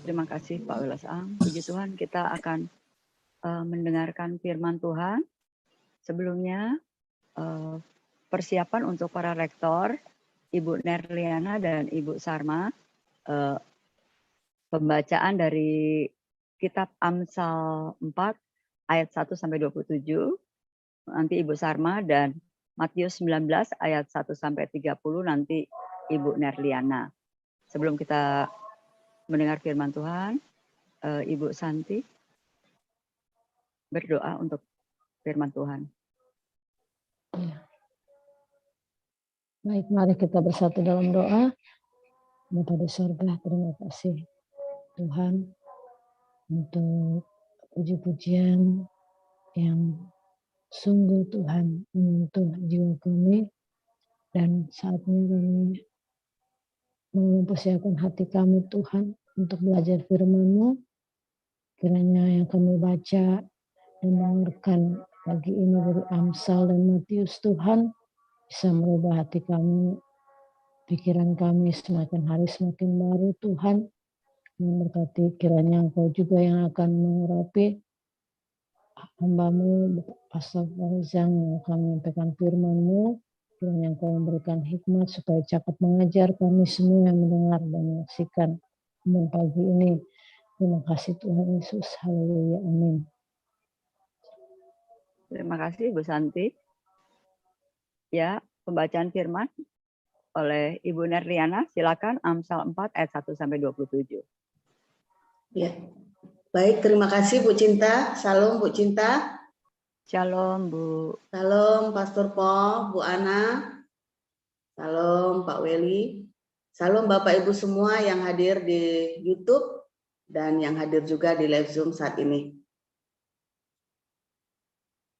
Terima kasih Pak Wilasang. Puji Tuhan, kita akan mendengarkan firman Tuhan. Sebelumnya persiapan untuk para rektor, Ibu Nerliana dan Ibu Sarma, pembacaan dari kitab Amsal 4 ayat 1 sampai 27. Nanti Ibu Sarma, dan Matius 19 ayat 1 sampai 30 nanti Ibu Nerliana. Sebelum kita mendengar firman Tuhan, Ibu Santi berdoa untuk firman Tuhan. Ya. Baik, mari kita bersatu dalam doa. Bapa di surga, terima kasih Tuhan untuk puji-pujian yang sungguh Tuhan menyentuh jiwa kami, dan saatnya kami mempersiapkan hati kami Tuhan untuk belajar firman-Mu. Kiranya yang kami baca dan dengarkan pagi ini dari Amsal dan Matius Tuhan bisa merubah hati kami, pikiran kami semakin hari semakin baru Tuhan. Memberkati kiranya Engkau juga yang akan mengurapi hamba-Mu Pastor Farizang yang akan menyampaikan firman-Mu. Kiranya Engkau memberikan hikmat supaya cepat mengajar kami semua yang mendengar dan menyaksikan pagi ini. Terima kasih Tuhan Yesus. Haleluya. Amin. Terima kasih Bu Santi. Ya, pembacaan firman oleh Ibu Nerliana, silakan Amsal 4 ayat 1 sampai 27. Ya. Baik, terima kasih Bu Cinta. Salam Bu Cinta. Shalom Bu. Salam Pastor Paul, Bu Ana. Salam Pak Weli. Salam Bapak Ibu semua yang hadir di YouTube dan yang hadir juga di live Zoom saat ini.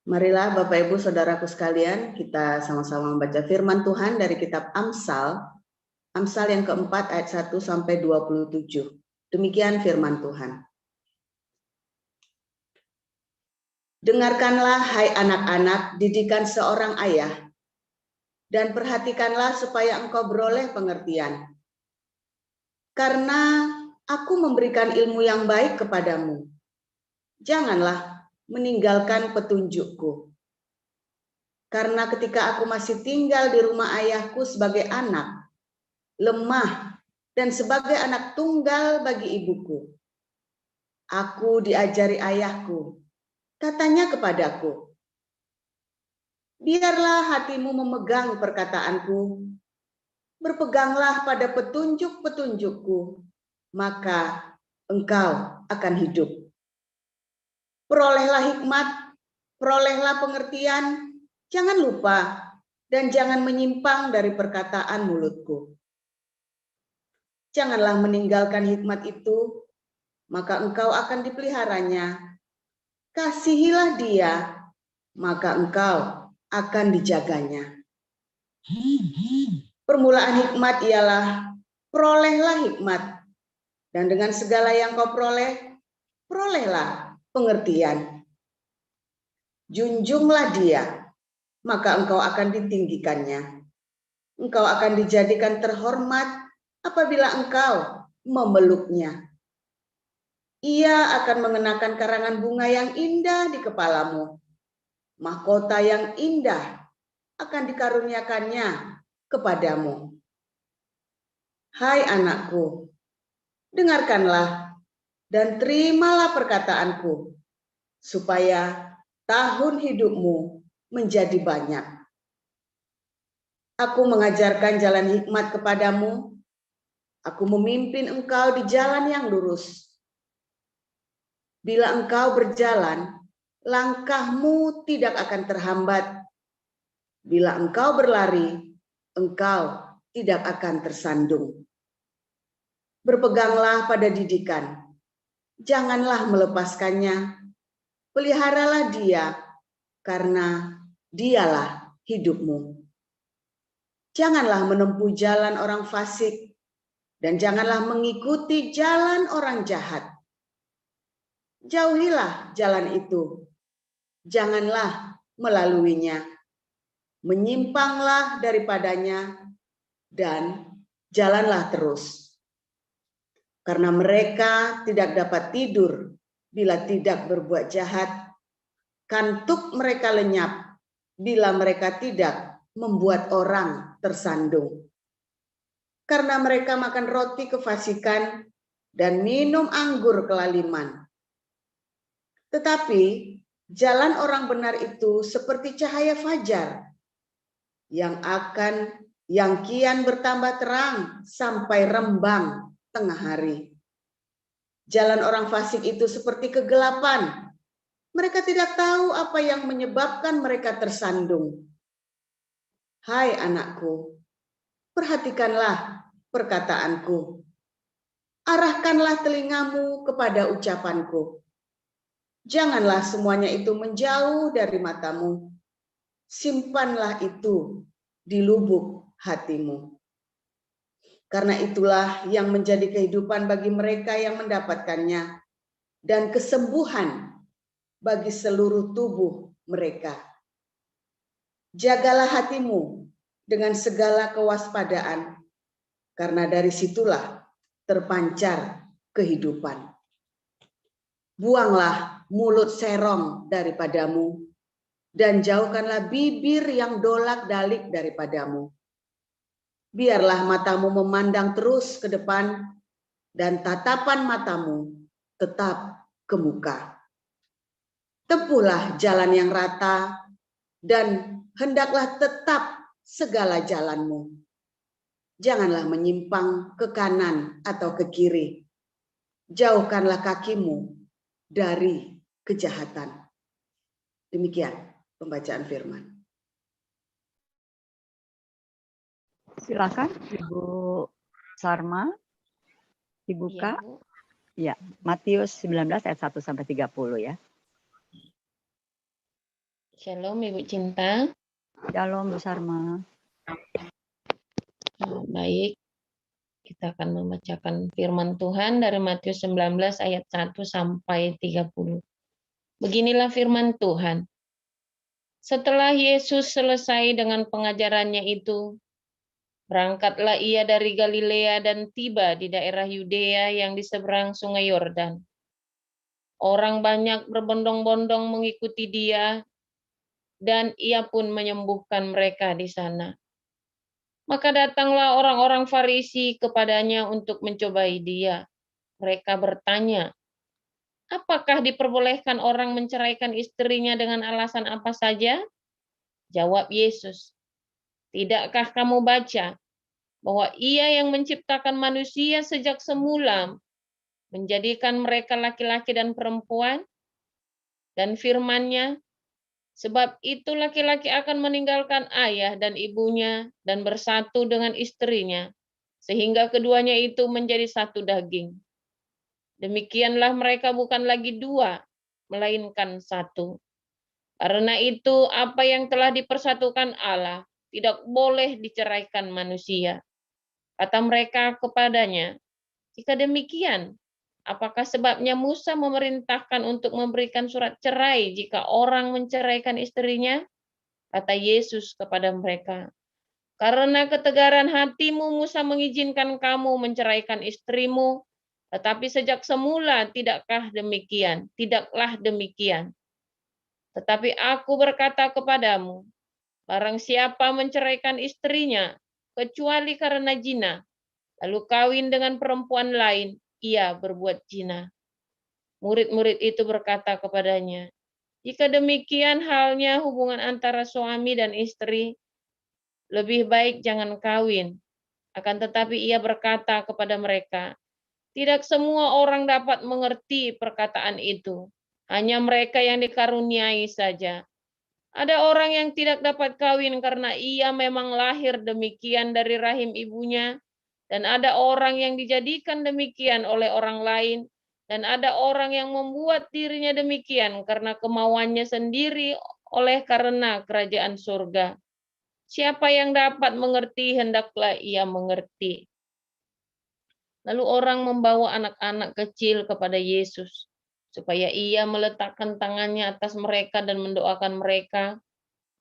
Marilah Bapak Ibu Saudaraku sekalian, kita sama-sama membaca firman Tuhan dari kitab Amsal, Amsal yang keempat ayat 1 sampai 27. Demikian firman Tuhan. Dengarkanlah hai anak-anak didikan seorang ayah, dan perhatikanlah supaya engkau beroleh pengertian. Karena aku memberikan ilmu yang baik kepadamu, janganlah meninggalkan petunjukku. Karena ketika aku masih tinggal di rumah ayahku sebagai anak, lemah dan sebagai anak tunggal bagi ibuku, aku diajari ayahku. Katanya kepadaku, biarlah hatimu memegang perkataanku, berpeganglah pada petunjuk-petunjukku, maka engkau akan hidup. Perolehlah hikmat, perolehlah pengertian, jangan lupa dan jangan menyimpang dari perkataan mulutku. Janganlah meninggalkan hikmat itu, maka engkau akan dipeliharanya. Kasihilah dia, maka engkau akan dijaganya. Permulaan hikmat ialah perolehlah hikmat, dan dengan segala yang kau peroleh, perolehlah pengertian. Junjunglah dia, maka engkau akan ditinggikannya. Engkau akan dijadikan terhormat apabila engkau memeluknya. Ia akan mengenakan karangan bunga yang indah di kepalamu. Mahkota yang indah akan dikaruniakannya kepadamu. Hai anakku, dengarkanlah dan terimalah perkataanku, supaya tahun hidupmu menjadi banyak. Aku mengajarkan jalan hikmat kepadamu, aku memimpin engkau di jalan yang lurus. Bila engkau berjalan, langkahmu tidak akan terhambat. Bila engkau berlari, engkau tidak akan tersandung. Berpeganglah pada didikan, janganlah melepaskannya. Peliharalah dia, karena dialah hidupmu. Janganlah menempuh jalan orang fasik, dan janganlah mengikuti jalan orang jahat. Jauhilah jalan itu, janganlah melaluinya. Menyimpanglah daripadanya, dan jalanlah terus. karena mereka tidak dapat tidur bila tidak berbuat jahat. Kantuk mereka lenyap bila mereka tidak membuat orang tersandung. Karena mereka makan roti kefasikan dan minum anggur kelaliman. Tetapi jalan orang benar itu seperti cahaya fajar yang kian bertambah terang sampai rembang tengah hari. Jalan orang fasik itu seperti kegelapan. Mereka tidak tahu apa yang menyebabkan mereka tersandung. Hai anakku, perhatikanlah perkataanku. Arahkanlah telingamu kepada ucapanku. Janganlah semuanya itu menjauh dari matamu. Simpanlah itu di lubuk hatimu. Karena itulah yang menjadi kehidupan bagi mereka yang mendapatkannya dan kesembuhan bagi seluruh tubuh mereka. Jagalah hatimu dengan segala kewaspadaan, karena dari situlah terpancar kehidupan. Buanglah mulut serong daripadamu, dan jauhkanlah bibir yang dolak-dalik daripadamu. Biarlah matamu memandang terus ke depan, dan tatapan matamu tetap ke muka. Tempuhlah jalan yang rata, dan hendaklah tetap segala jalanmu. Janganlah menyimpang ke kanan atau ke kiri. Jauhkanlah kakimu dari kejahatan. Demikian pembacaan firman. Silakan Ibu Sarma dibuka. Ya, Matius 19 ayat 1 sampai 30 ya. Shalom Ibu Cinta. Shalom Bu Sarma. Baik, kita akan membacakan firman Tuhan dari Matius 19 ayat 1 sampai 30. Beginilah firman Tuhan. Setelah Yesus selesai dengan pengajarannya itu, berangkatlah ia dari Galilea dan tiba di daerah Yudea yang di seberang sungai Yordan. Orang banyak berbondong-bondong mengikuti dia, dan ia pun menyembuhkan mereka di sana. Maka datanglah orang-orang Farisi kepadanya untuk mencobai dia. Mereka bertanya, apakah diperbolehkan orang menceraikan istrinya dengan alasan apa saja? Jawab Yesus, tidakkah kamu baca bahwa Ia yang menciptakan manusia sejak semula menjadikan mereka laki-laki dan perempuan? Dan firman-Nya, sebab itu laki-laki akan meninggalkan ayah dan ibunya dan bersatu dengan istrinya, sehingga keduanya itu menjadi satu daging. Demikianlah mereka bukan lagi dua, melainkan satu. Karena itu apa yang telah dipersatukan Allah tidak boleh diceraikan manusia. Kata mereka kepadanya, jika demikian, apakah sebabnya Musa memerintahkan untuk memberikan surat cerai jika orang menceraikan istrinya? Kata Yesus kepada mereka, karena ketegaran hatimu Musa mengizinkan kamu menceraikan istrimu, tetapi sejak semula tidaklah demikian. Tetapi aku berkata kepadamu, barang siapa menceraikan istrinya, kecuali karena zina, lalu kawin dengan perempuan lain, ia berbuat zina. Murid-murid itu berkata kepadanya, jika demikian halnya hubungan antara suami dan istri, lebih baik jangan kawin. Akan tetapi ia berkata kepada mereka, tidak semua orang dapat mengerti perkataan itu, hanya mereka yang dikaruniai saja. Ada orang yang tidak dapat kawin karena ia memang lahir demikian dari rahim ibunya, dan ada orang yang dijadikan demikian oleh orang lain, dan ada orang yang membuat dirinya demikian karena kemauannya sendiri oleh karena kerajaan surga. Siapa yang dapat mengerti, hendaklah ia mengerti. Lalu orang membawa anak-anak kecil kepada Yesus, supaya ia meletakkan tangannya atas mereka dan mendoakan mereka.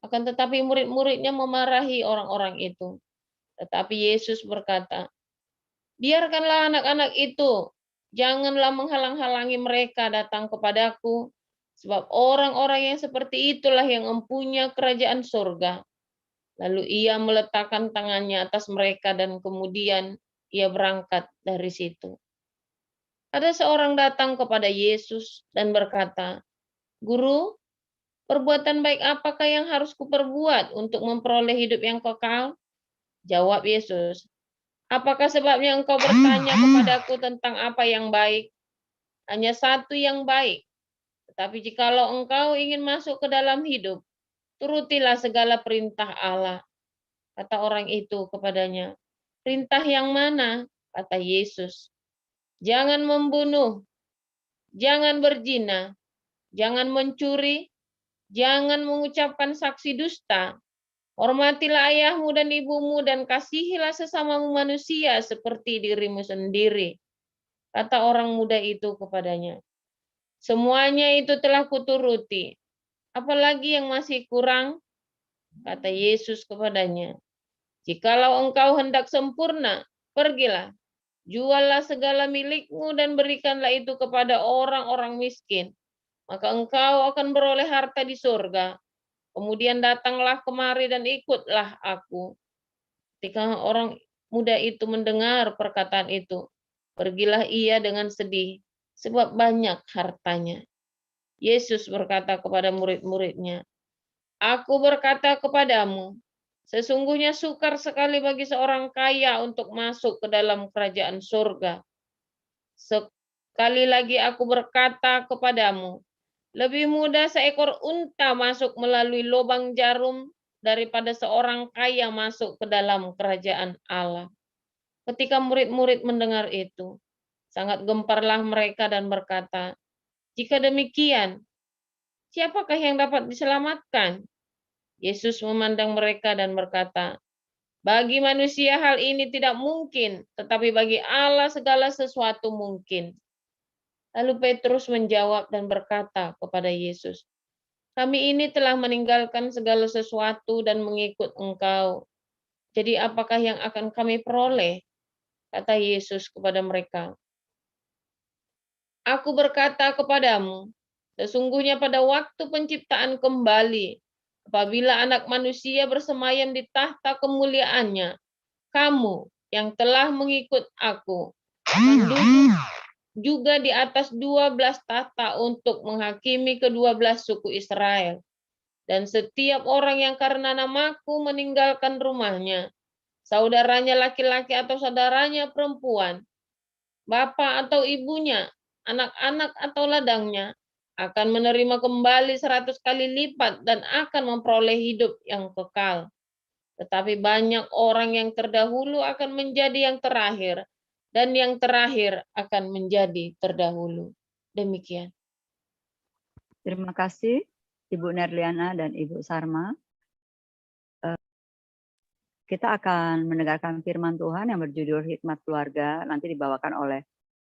Akan tetapi murid-muridnya memarahi orang-orang itu. Tetapi Yesus berkata, biarkanlah anak-anak itu, Janganlah menghalang-halangi mereka datang kepadaku, sebab orang-orang yang seperti itulah yang mempunyai kerajaan surga. Lalu ia meletakkan tangannya atas mereka dan kemudian ia berangkat dari situ. Ada seorang datang kepada Yesus dan berkata, "Guru, perbuatan baik apakah yang harus kuperbuat untuk memperoleh hidup yang kekal?" Jawab Yesus, "Apakah sebabnya engkau bertanya kepadaku tentang apa yang baik? Hanya satu yang baik. Tetapi jikalau engkau ingin masuk ke dalam hidup, turutilah segala perintah Allah." Kata orang itu kepadanya, "Perintah yang mana?" Kata Yesus, "Jangan membunuh, jangan berzina, jangan mencuri, jangan mengucapkan saksi dusta, hormatilah ayahmu dan ibumu, dan kasihilah sesamamu manusia seperti dirimu sendiri." Kata orang muda itu kepadanya, "Semuanya itu telah kuturuti. Apalagi yang masih kurang?" Kata Yesus kepadanya, "Jikalau engkau hendak sempurna, pergilah, juallah segala milikmu dan berikanlah itu kepada orang-orang miskin, maka engkau akan beroleh harta di surga. Kemudian datanglah kemari dan ikutlah aku." Ketika orang muda itu mendengar perkataan itu, pergilah ia dengan sedih, sebab banyak hartanya. Yesus berkata kepada murid-muridnya, "Aku berkata kepadamu, sesungguhnya sukar sekali bagi seorang kaya untuk masuk ke dalam kerajaan surga. Sekali lagi aku berkata kepadamu, lebih mudah seekor unta masuk melalui lubang jarum daripada seorang kaya masuk ke dalam kerajaan Allah." Ketika murid-murid mendengar itu, sangat gemparlah mereka dan berkata, "Jika demikian, siapakah yang dapat diselamatkan?" Yesus memandang mereka dan berkata, "Bagi manusia hal ini tidak mungkin, tetapi bagi Allah segala sesuatu mungkin." Lalu Petrus menjawab dan berkata kepada Yesus, "Kami ini telah meninggalkan segala sesuatu dan mengikut Engkau. Jadi apakah yang akan kami peroleh?" Kata Yesus kepada mereka, "Aku berkata kepadamu, sesungguhnya pada waktu penciptaan kembali, apabila Anak Manusia bersemayam di tahta kemuliaannya, kamu yang telah mengikut aku akan duduk juga di atas 12 tahta untuk menghakimi ke-12 suku Israel. Dan setiap orang yang karena namaku meninggalkan rumahnya, saudaranya laki-laki atau saudaranya perempuan, bapak atau ibunya, anak-anak atau ladangnya, akan menerima kembali 100 kali lipat dan akan memperoleh hidup yang kekal. Tetapi banyak orang yang terdahulu akan menjadi yang terakhir, dan yang terakhir akan menjadi terdahulu." Demikian. Terima kasih Ibu Nerliana dan Ibu Sarma. Kita akan mendengarkan firman Tuhan yang berjudul Hikmat Keluarga, nanti dibawakan oleh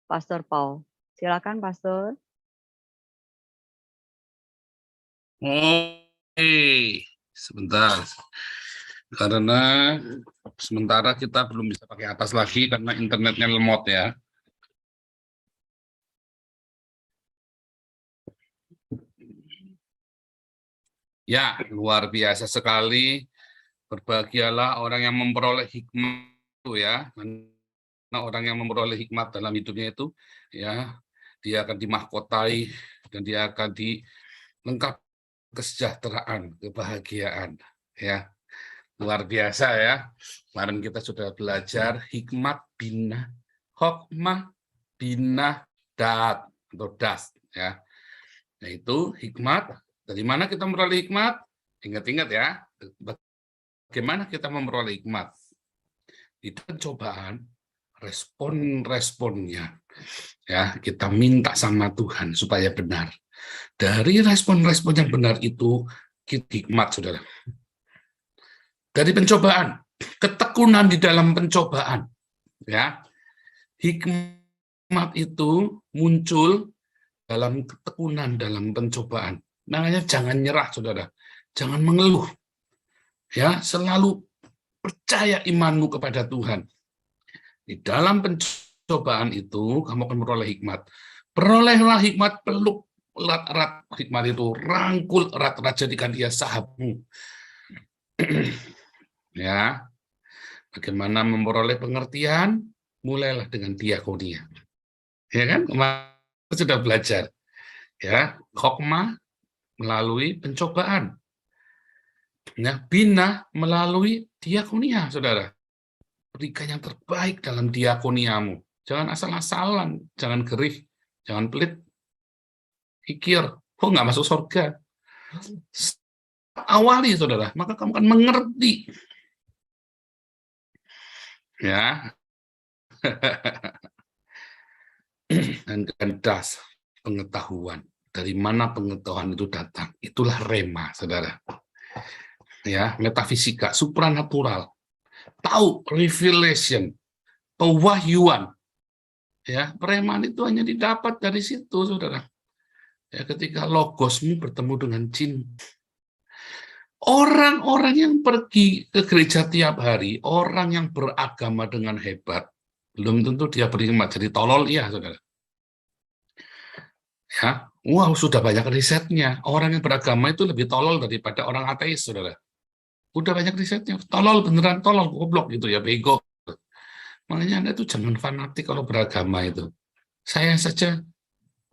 Pastor Paul. Silakan Pastor. Sebentar. Karena sementara kita belum bisa pakai atas lagi karena internetnya lemot ya. Ya, luar biasa sekali. Berbahagialah orang yang memperoleh hikmat itu ya. Karena orang yang memperoleh hikmat dalam hidupnya itu ya, dia akan dimahkotai dan dia akan dilengkapi kesejahteraan, kebahagiaan ya. Luar biasa ya. Kemarin kita sudah belajar hikmat bina, hokmah bina dat atau das ya. Yaitu hikmat. Dari mana kita memperoleh hikmat? Ingat-ingat ya. Bagaimana kita memperoleh hikmat? Itu pencobaan, respon-responnya. Ya, kita minta sama Tuhan supaya benar. Dari respon-respon yang benar itu kita hikmat, Saudara. Dari pencobaan, ketekunan di dalam pencobaan. Ya. Hikmat itu muncul dalam ketekunan dalam pencobaan. Makanya jangan nyerah, Saudara. Jangan mengeluh. Ya, selalu percaya imanmu kepada Tuhan. Di dalam cobaan itu, kamu akan memperoleh hikmat. Perolehlah hikmat, peluk erat-erat hikmat itu, rangkul erat-erat, jadikan dia sahabatmu. Ya, bagaimana memperoleh pengertian? Mulailah dengan diakonia. Ya kan? Kemarin sudah belajar. Ya, hokmah melalui pencobaan. Ya, bina melalui diakonia, saudara. Berikan yang terbaik dalam diakoniamu. Jangan asal-asalan, jangan gerih, jangan pelit. Pikir, kok nggak masuk surga? Awali, saudara, maka kamu akan mengerti. Ya. Dan das pengetahuan. Dari mana pengetahuan itu datang? Itulah rema, saudara. Ya, metafisika, supranatural. Tahu, revelation, pewahyuan. Ya, preman itu hanya didapat dari situ, saudara. Ya, ketika logosmu bertemu dengan jin. Orang-orang yang pergi ke gereja tiap hari, orang yang beragama dengan hebat, belum tentu dia beriman jadi tolol, iya, saudara. Ya, wow, sudah banyak risetnya. Orang yang beragama itu lebih tolol daripada orang ateis, saudara. Udah banyak risetnya. Tolol, beneran tolol, goblok gitu ya, bego. Makanya Anda itu jangan fanatik kalau beragama itu. Saya saja,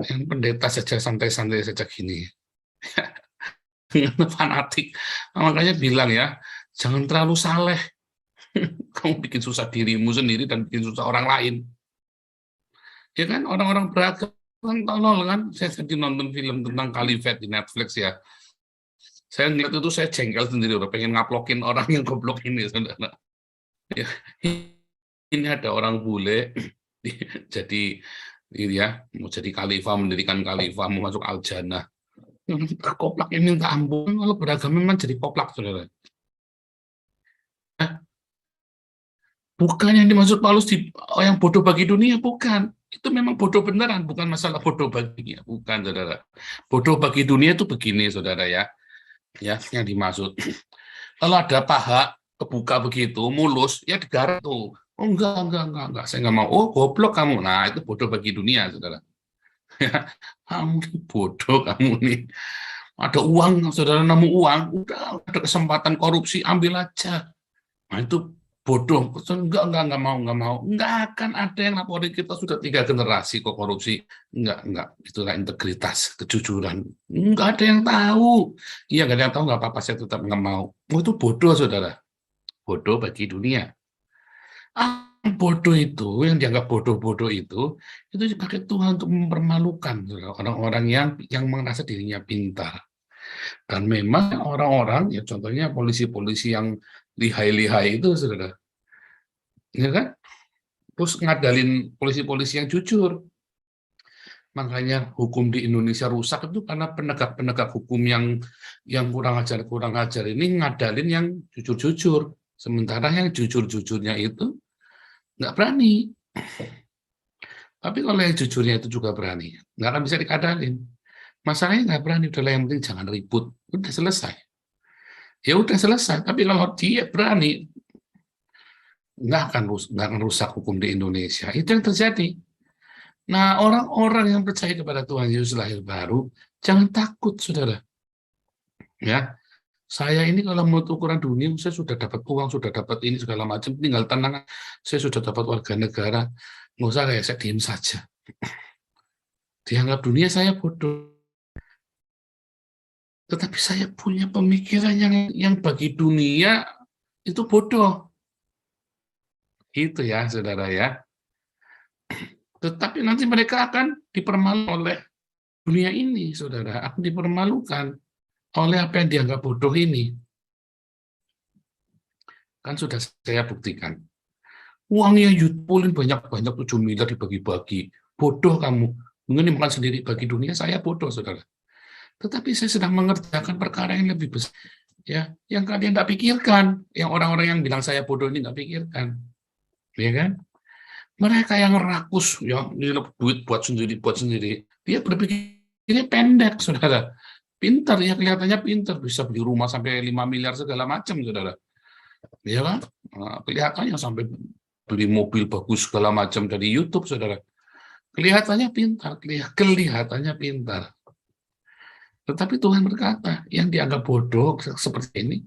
yang pendeta saja, santai-santai saja gini. Fanatik. Makanya bilang ya, jangan terlalu saleh. Kamu bikin susah dirimu sendiri dan bikin susah orang lain. Ya kan, orang-orang beragama kan tolol kan. Saya tadi nonton film tentang Khalifat di Netflix ya. Saya ngeliat itu saya jengkel sendiri, udah pengen ngaplokin orang yang goblok ini, saudara. Ya, ini ada orang bule jadi ini ya, mau jadi khalifah, mendirikan khalifah, mau masuk al-jannah. Koplak ini minta ampun, kalau beragama memang jadi koplak, saudara. Bukan yang dimaksud Paulus yang bodoh bagi dunia, bukan. Itu memang bodoh beneran, bukan masalah bodoh baginya, bukan, saudara. Bodoh bagi dunia itu begini, saudara ya. Ya, yang dimaksud. Kalau ada paha kebuka begitu, mulus, ya digarap tuh. Oh, enggak, saya enggak mau. Oh, goblok kamu. Nah, itu bodoh bagi dunia, saudara. Ya, kamu bodoh kamu nih. Ada uang, saudara, nemu uang, udah ada kesempatan korupsi, ambil aja. Nah, itu bodoh. Enggak mau. Enggak akan ada yang laporin kita sudah 3 generasi kok korupsi. Enggak. Itulah integritas, kejujuran. Enggak ada yang tahu. Iya, enggak ada yang tahu, enggak apa-apa, saya tetap enggak mau. Oh, itu bodoh, saudara. Bodoh bagi dunia. Bodoh itu, yang dianggap bodoh-bodoh itu dipakai Tuhan untuk mempermalukan orang-orang yang merasa dirinya pintar. Dan memang orang-orang, ya contohnya polisi-polisi yang lihai-lihai itu, saudara, ya kan? Terus ngadalin polisi-polisi yang jujur. Makanya hukum di Indonesia rusak itu karena penegak-penegak hukum yang kurang ajar ini ngadalin yang jujur-jujur. Sementara yang jujur-jujurnya itu nggak berani. Tapi kalau yang jujurnya itu juga berani, nggak akan bisa dikadalin. Masalahnya nggak berani, udahlah yang penting jangan ribut. Udah selesai. Ya udah selesai. Tapi kalau dia berani, nggak akan rusak hukum di Indonesia. Itu yang terjadi. Nah, orang-orang yang percaya kepada Tuhan Yesus lahir baru, jangan takut, saudara. Ya, saya ini kalau menurut ukuran dunia, saya sudah dapat uang, sudah dapat ini segala macam, tinggal tenang, saya sudah dapat warga negara, nggak usah kayak saya diem saja. Dianggap dunia saya bodoh. Tetapi saya punya pemikiran yang bagi dunia itu bodoh. Itu ya, saudara ya. Tetapi nanti mereka akan dipermalukan oleh dunia ini, saudara. Akan dipermalukan oleh apa yang dianggap bodoh ini. Kan sudah saya buktikan. Uangnya Yudpulin banyak-banyak 7 miliar dibagi-bagi. Bodoh kamu. Mungkin ini bukan sendiri bagi dunia, saya bodoh, saudara. Tetapi saya sedang mengerjakan perkara yang lebih besar. Ya, yang kalian tidak pikirkan. Yang orang-orang yang bilang saya bodoh ini tidak pikirkan. Ya kan? Mereka yang rakus, ya, ini duit buat sendiri. Dia berpikirnya pendek, saudara. Pintar, ya kelihatannya pintar. Bisa beli rumah sampai 5 miliar segala macam, saudara. Ya kan? Nah, kelihatannya sampai beli mobil bagus segala macam dari YouTube, saudara. Kelihatannya pintar, kelihatannya pintar. Tetapi Tuhan berkata, yang dianggap bodoh seperti ini,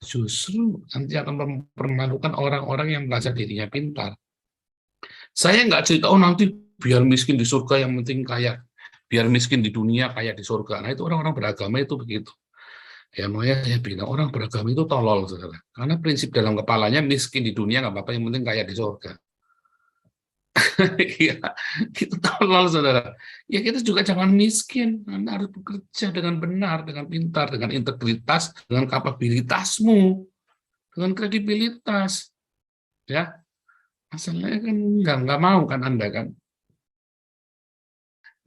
justru nanti akan mempermalukan orang-orang yang merasa dirinya pintar. Saya nggak cerita, oh nanti biar miskin di surga yang penting kaya, biar miskin di dunia kaya di surga. Nah itu orang-orang beragama itu begitu. Ya makanya saya bilang orang beragama itu tolol, saudara. Karena prinsip dalam kepalanya miskin di dunia nggak apa-apa, yang penting kaya di surga. Iya, itu tolol, saudara. Ya kita juga jangan miskin. Anda harus bekerja dengan benar, dengan pintar, dengan integritas, dengan kapabilitasmu, dengan kredibilitas. Ya, masalahnya kan nggak mau kan Anda kan.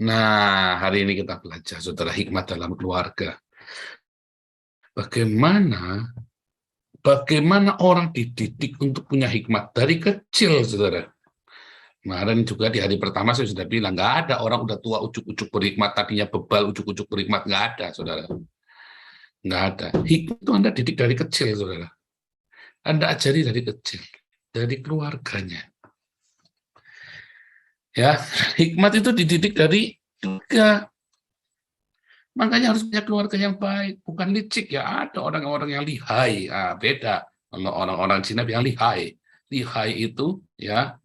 Nah, hari ini kita belajar, saudara, hikmat dalam keluarga. Bagaimana orang dididik untuk punya hikmat dari kecil, saudara. Kemarin juga di hari pertama saya sudah bilang, nggak ada orang udah tua ujuk-ujuk berhikmat, tadinya bebal ujuk-ujuk berhikmat, nggak ada, saudara. Nggak ada. Hikmat itu Anda didik dari kecil, saudara. Anda ajari dari kecil, dari keluarganya. Ya, hikmat itu dididik dari keluarga. Makanya harus punya keluarga yang baik, bukan licik ya. Ada orang-orang yang lihai, beda. Kalau orang-orang Cina bilang lihai. Lihai itu ya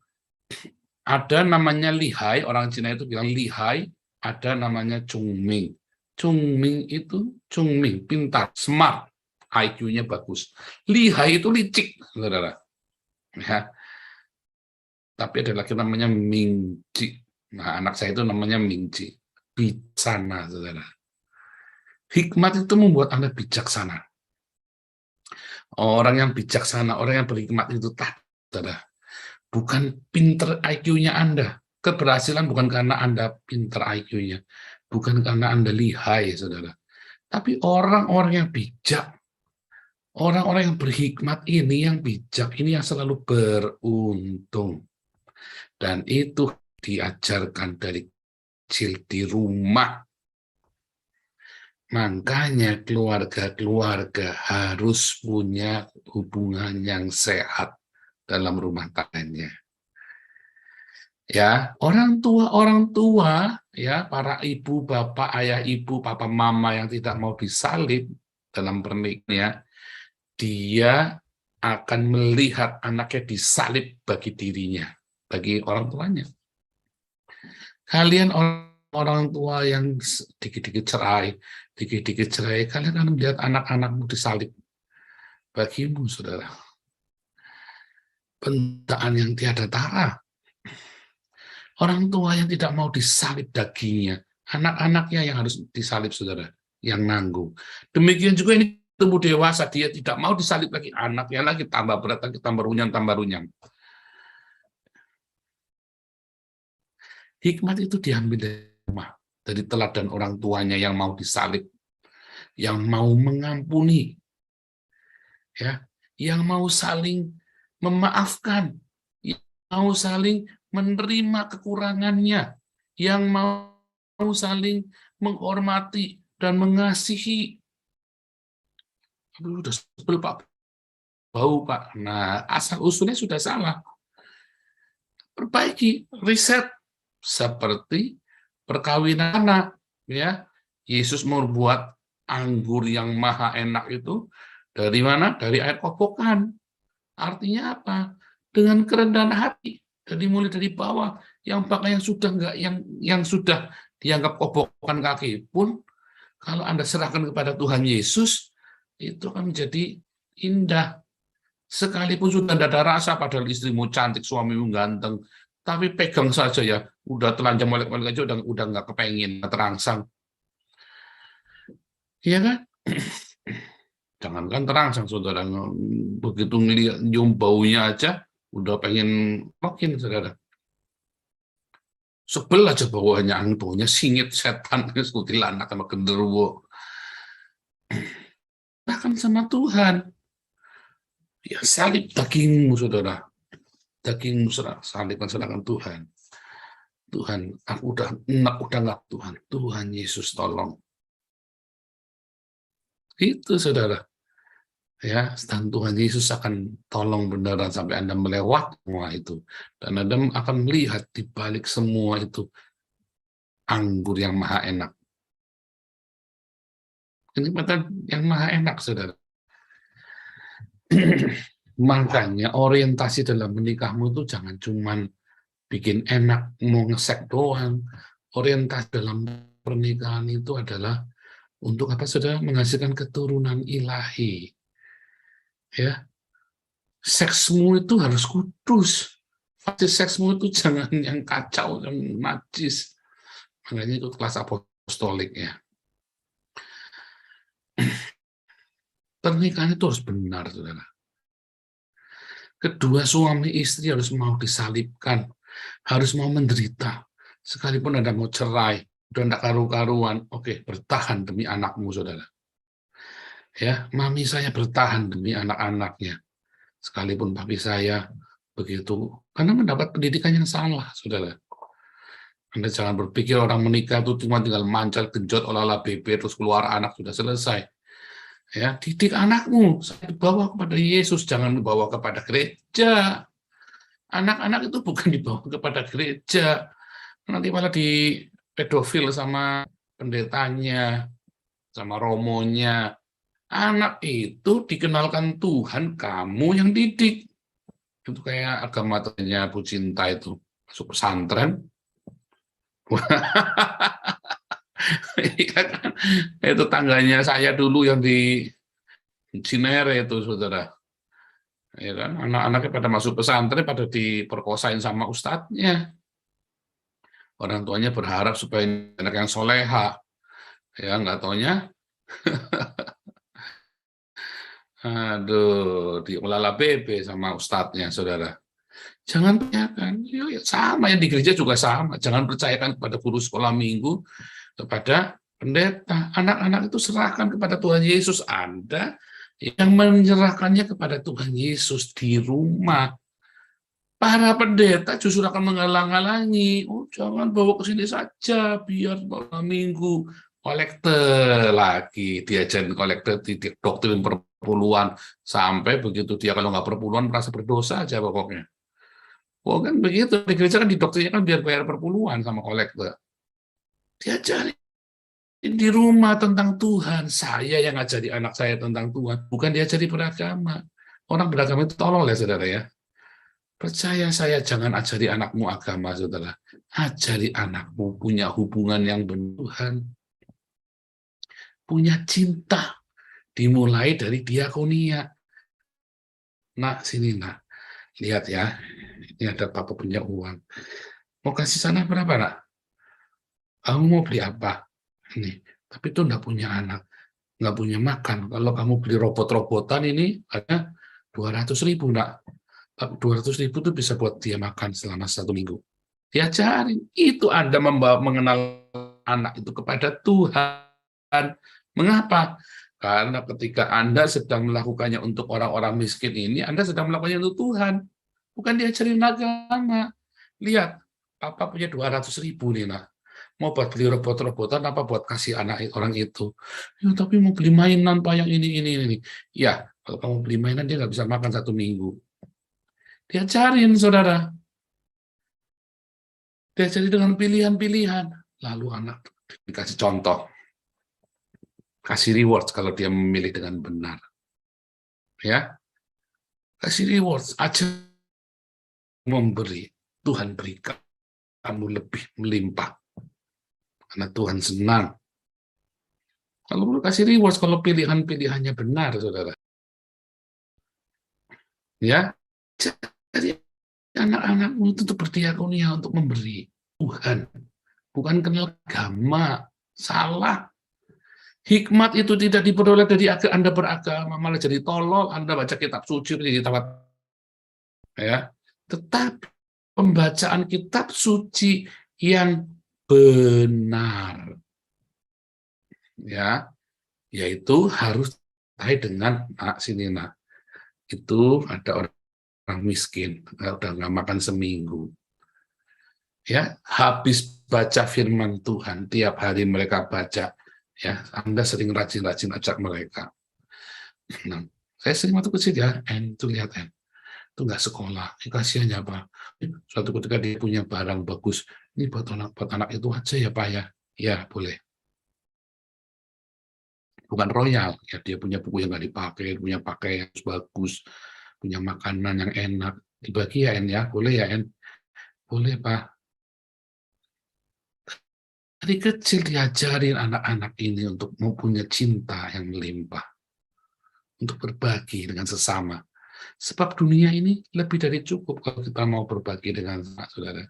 ada namanya lihai, orang Cina itu bilang lihai, ada namanya cungming. Cungming itu cungming, pintar, smart, IQ-nya bagus. Lihai itu licik, saudara. Ya. Tapi ada lagi namanya mingci. Nah, anak saya itu namanya mingci, bijaksana, saudara. Hikmat itu membuat Anda bijaksana. Orang yang bijaksana, orang yang berhikmat itu saudara. Bukan pinter IQ-nya Anda. Keberhasilan bukan karena Anda pinter IQ-nya. Bukan karena Anda lihai, saudara. Tapi orang-orang yang bijak, orang-orang yang berhikmat ini, yang bijak, ini yang selalu beruntung. Dan itu diajarkan dari kecil di rumah. Makanya keluarga-keluarga harus punya hubungan yang sehat dalam rumah tangganya. Ya, orang tua, ya, para ibu, bapak, ayah, ibu, papa, mama yang tidak mau disalib dalam pernikahannya, dia akan melihat anaknya disalib bagi dirinya, bagi orang tuanya. Kalian orang tua yang dikit-dikit cerai, kalian akan melihat anak-anakmu disalib bagimu, saudara. Penderitaan yang tiada tara. Orang tua yang tidak mau disalib dagingnya, anak-anaknya yang harus disalib, saudara, yang nanggung. Demikian juga ini tumbuh dewasa, dia tidak mau disalib lagi, anaknya lagi tambah berat, lagi tambah runyam. Hikmat itu diambil dari rumah, dari teladan orang tuanya yang mau disalib, yang mau mengampuni, ya, yang mau saling memaafkan, yang mau saling menerima kekurangannya, yang mau saling menghormati dan mengasihi. Aduh, udah sebel Pak, bau Pak. Nah, asal usulnya sudah salah. Perbaiki, riset. Seperti perkawinan anak, ya. Yesus membuat anggur yang maha enak itu dari mana? Dari air kobokan. Artinya apa? Dengan kerendahan hati. Jadi mulai dari bawah, yang sudah enggak, yang sudah dianggap kobokan kaki pun, kalau Anda serahkan kepada Tuhan Yesus, itu akan menjadi indah. Sekalipun sudah tidak ada rasa, padahal istrimu cantik, suamimu ganteng, tapi pegang saja ya, udah telanjang molek-molek aja, udah nggak kepengen, terangsang. Iya kan? Jangankan terangsang, saudara, begitu nyium baunya aja, udah pengen makin, saudara. Sebel aja baunya singit, setan, kuntilanak sama genderuwo. Bahkan sama Tuhan. Ya salib dagingmu, saudara. Dagingmu salibkan sedangkan Tuhan. Tuhan, aku udah nggak Tuhan. Tuhan Yesus tolong. Itu, saudara. ya, dan Tuhan Yesus akan tolong beneran sampai Anda melewati semua itu, dan Anda akan melihat di balik semua itu anggur yang maha enak. Kenikmatan yang maha enak, saudara. Makanya orientasi dalam menikahmu itu jangan cuman bikin enak, mau ngesek doang. Orientasi dalam pernikahan itu adalah untuk apa, saudara? Menghasilkan keturunan ilahi. Ya, seksmu itu harus kudus. Fase seksmu itu jangan yang kacau, yang najis. Makanya itu kelas apostolik ya. Pernikahan itu harus benar, saudara. Kedua suami istri harus mau disalibkan, harus mau menderita. Sekalipun Anda mau cerai, udah tidak karu-karuan, oke, bertahan demi anakmu, saudara. Ya, mami saya bertahan demi anak-anaknya. Sekalipun papi saya begitu, karena mendapat pendidikan yang salah, saudara. Anda jangan berpikir orang menikah itu cuma tinggal mancal, genjot, olah-olah bebek, terus keluar anak, sudah selesai. Ya, didik anakmu, saya dibawa kepada Yesus, jangan dibawa kepada gereja. Anak-anak itu bukan dibawa kepada gereja, nanti malah di pedofil sama pendetanya, sama romonya. Anak itu dikenalkan Tuhan, kamu yang didik. Itu kayak agama-nya Bu Cinta itu, masuk pesantren. Itu tangganya saya dulu yang di Cinere itu, saudara. Ya kan, anak-anaknya pada masuk pesantren, pada diperkosain sama ustadznya. Orang tuanya berharap supaya anak yang soleha. Ya, nggak taunya. Aduh, diolah bebe sama ustadznya, saudara. Jangan percayakan, ya, sama yang di gereja juga sama. Jangan percayakan kepada guru sekolah minggu, kepada pendeta. Anak-anak itu serahkan kepada Tuhan Yesus. Anda yang menyerahkannya kepada Tuhan Yesus di rumah. Para pendeta justru akan menghalang-halangi. Oh, jangan bawa ke sini saja, biar sekolah minggu. Kolekte lagi, diajarin kolekte, doktrin perpuluhan. Sampai begitu dia kalau nggak perpuluhan merasa berdosa aja pokoknya. Oh kan begitu, di gereja kan didoktrinnya kan biar bayar perpuluhan sama kolektor. Diajari di rumah tentang Tuhan. Saya yang ngajari anak saya tentang Tuhan, bukan diajari beragama. Orang beragama itu tolol ya, saudara ya. Percaya saya, jangan ajari anakmu agama, saudara. Ajari anakmu punya hubungan yang benar Tuhan. Punya cinta. Dimulai dari diakonia. Nak, sini nak. Lihat ya, ini ada papa punya uang. Mau kasih sana berapa, nak? Kamu mau beli apa? Ini, tapi itu enggak punya anak, nggak punya makan. Kalau kamu beli robot-robotan ini ada 200.000, nak. Tapi 200.000 itu bisa buat dia makan selama 1 minggu. Diajarin. Itu Anda mengenal anak itu kepada Tuhan. Mengapa? Karena ketika Anda sedang melakukannya untuk orang-orang miskin ini, Anda sedang melakukannya untuk Tuhan. Bukan diajarin agama. Lihat, Papa punya 200.000 nih, nak. Mau buat beli robot-robotan apa buat kasih anak orang itu? Ya, tapi mau beli mainan, Pak, yang ini. Ya, kalau kamu beli mainan, dia nggak bisa makan 1 minggu. Diajarin, saudara. Diajari dengan pilihan-pilihan. Lalu anak dikasih contoh. Kasih reward kalau dia memilih dengan benar. Ya, kasih reward. Aja memberi. Tuhan berikan kamu lebih melimpah. Karena Tuhan senang. Kalau kasih reward, kalau pilihan-pilihannya benar, saudara. Ya, jadi anak-anakmu itu untuk berdiakonia, untuk memberi Tuhan. Bukan kenal agama. Salah. Hikmat itu tidak diperoleh dari Anda beragama, malah jadi tolol. Anda baca kitab suci, jadi tawat. Ya. Tetapi pembacaan kitab suci yang benar, ya, yaitu harus terkait dengan sini, nak. Itu ada orang miskin, udah nggak makan seminggu. Ya, habis baca firman Tuhan, tiap hari mereka baca. Ya, Anda sering rajin-rajin ajak mereka. Nah, Saya sering waktu kecil ya, itu lihat itu nggak sekolah, kasihannya Pak. Suatu ketika dia punya barang bagus, ini buat anak itu aja ya Pak ya. Ya boleh. Bukan royal, ya dia punya buku yang nggak dipakai, punya pakaian yang bagus, punya makanan yang enak, dibagi ya En ya, boleh ya En? Boleh Pak. Dari kecil diajarin anak-anak ini untuk mempunyai cinta yang melimpah, untuk berbagi dengan sesama. Sebab dunia ini lebih dari cukup kalau kita mau berbagi dengan saudara.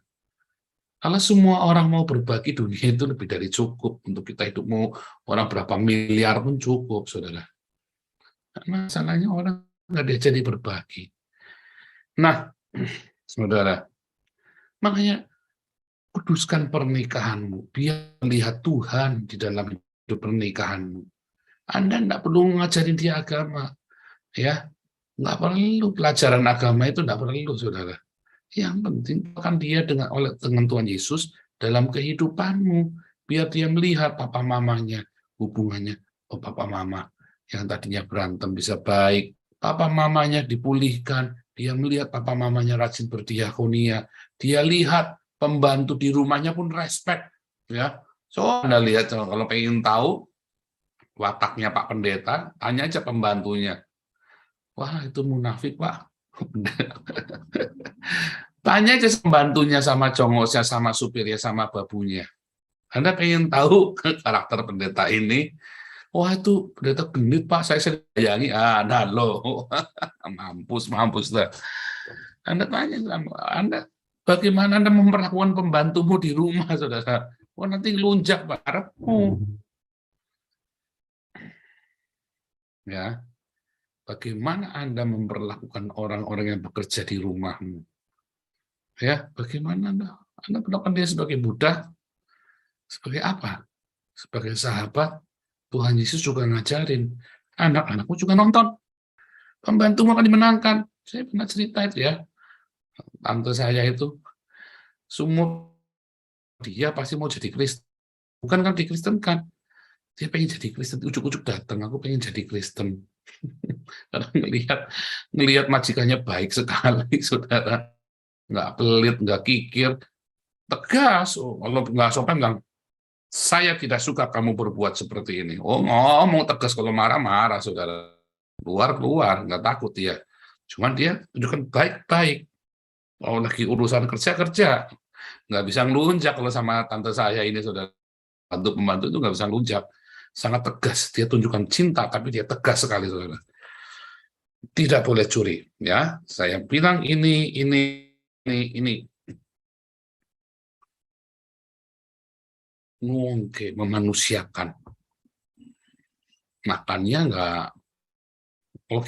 Kalau semua orang mau berbagi, dunia itu lebih dari cukup. Untuk kita hidup mau orang berapa miliar pun cukup, saudara. Masalahnya orang nggak diajari berbagi. Nah, saudara, makanya kuduskan pernikahanmu. Biar melihat Tuhan di dalam hidup pernikahanmu. Anda nggak perlu ngajarin dia agama. Ya, nggak perlu pelajaran agama itu nggak perlu, saudara. Yang penting akan dia dengan Tuhan Yesus dalam kehidupanmu, biar dia melihat papa mamanya, hubungannya. Oh, papa mama yang tadinya berantem bisa baik, papa mamanya dipulihkan, dia melihat papa mamanya rajin berdiakonia, dia lihat pembantu di rumahnya pun respect, ya. So Anda lihat kalau pengen tahu wataknya Pak Pendeta, tanya aja pembantunya. Wah, itu munafik, Pak. Tanya aja pembantunya sama congosnya, sama supirnya, sama babunya. Anda pengen tahu karakter pendeta ini? Wah, itu pendeta genit, Pak. Saya sayangi. Nah, loh. Mampus lah. Anda tanya, Anda bagaimana Anda memperlakukan pembantumu di rumah, saudara? Wah, nanti lunjak, Pak. Ya. Bagaimana Anda memperlakukan orang-orang yang bekerja di rumahmu? Ya, bagaimana Anda perlakukan dia sebagai budak? Sebagai apa? Sebagai sahabat, Tuhan Yesus juga ngajarin. Anak-anakmu juga nonton. Pembantumu akan dimenangkan. Saya pernah cerita itu ya. Tante saya itu, semua dia pasti mau jadi Kristen. Bukan kan dikristenkan. Dia pengen jadi Kristen. Ujuk-ujuk datang, aku pengen jadi Kristen. Karena ngelihat majikannya baik sekali, saudara. Nggak pelit, nggak kikir. Tegas. Oh, kalau nggak sopan bilang, saya tidak suka kamu berbuat seperti ini. Oh, ngomong tegas, kalau marah-marah, saudara. Keluar, nggak takut dia. Cuman dia tunjukkan baik-baik. Oh, lagi urusan kerja. Nggak bisa ngelunjak kalau sama tante saya ini, saudara. Pembantu itu nggak bisa ngelunjak. Sangat tegas. Dia tunjukkan cinta, tapi dia tegas sekali, saudara. Tidak boleh curi. Ya, saya bilang ini. Mungkin memanusiakan. Makannya nggak, oh,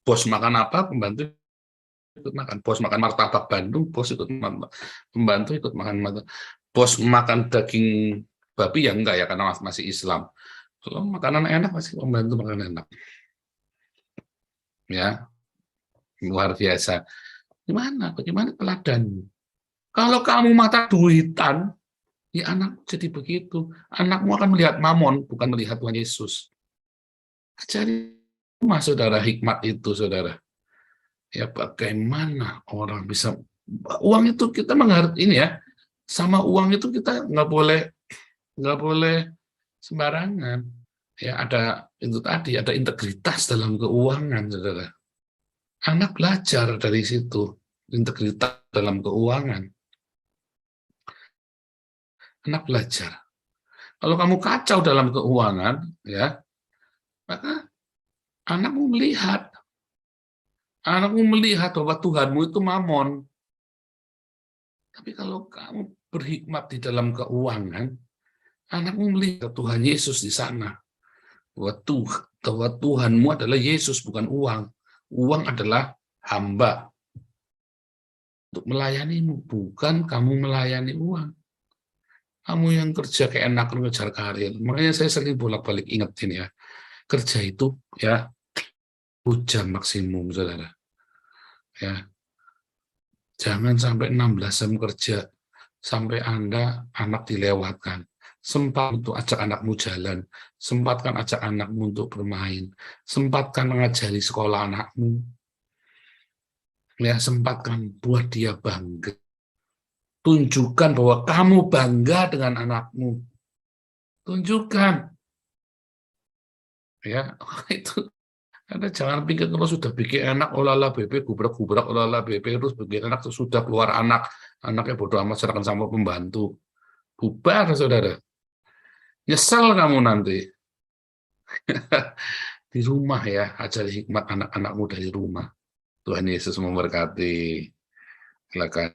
bos makan apa, pembantu ikut makan. Bos makan martabak Bandung, bos ikut makan. Pembantu ikut makan. Bos makan daging babi ya enggak ya, karena masih Islam. Kalau makanan enak masih pembantu makan enak. Ya, luar biasa. Bagaimana teladanmu? Kalau kamu mata duitan, ya anak jadi begitu. Anakmu akan melihat mamon, bukan melihat Tuhan Yesus. Cari rumah, saudara, hikmat itu, saudara. Ya, bagaimana orang bisa, uang itu kita menghargai ini ya, sama uang itu kita nggak boleh sembarangan. Ya, ada itu tadi, ada integritas dalam keuangan, saudara. Anak belajar dari situ, integritas dalam keuangan. Anak belajar. Kalau kamu kacau dalam keuangan, ya, maka anakmu melihat bahwa Tuhanmu itu mamon. Tapi kalau kamu berhikmat di dalam keuangan, anakmu melihat Tuhan Yesus di sana. Bahwa Tuhanmu adalah Yesus, bukan uang. Uang adalah hamba untuk melayanimu, bukan kamu melayani uang. Kamu yang kerja kayak enak ngejar karir. Makanya saya sering bolak-balik ingetin ya, kerja itu ya 10 jam maksimum, saudara. Ya, jangan sampai 16 jam kerja sampai Anda anak dilewatkan. sempat untuk ajak anakmu jalan, sempatkan ajak anakmu untuk bermain, sempatkan mengajari sekolah anakmu, ya, sempatkan buat dia bangga. Tunjukkan bahwa kamu bangga dengan anakmu. Tunjukkan. Ya, itu. Anda jangan pikir kalau sudah bikin anak, olahlah BP, gubrak-gubrak, olahlah BP, terus bikin anak, sudah keluar anak, anaknya bodoh amat, serahkan sama pembantu. Bubar, saudara. Nyesal kamu nanti. Di rumah ya, ajari hikmat anak-anakmu dari rumah. Tuhan Yesus memberkati. Silakan.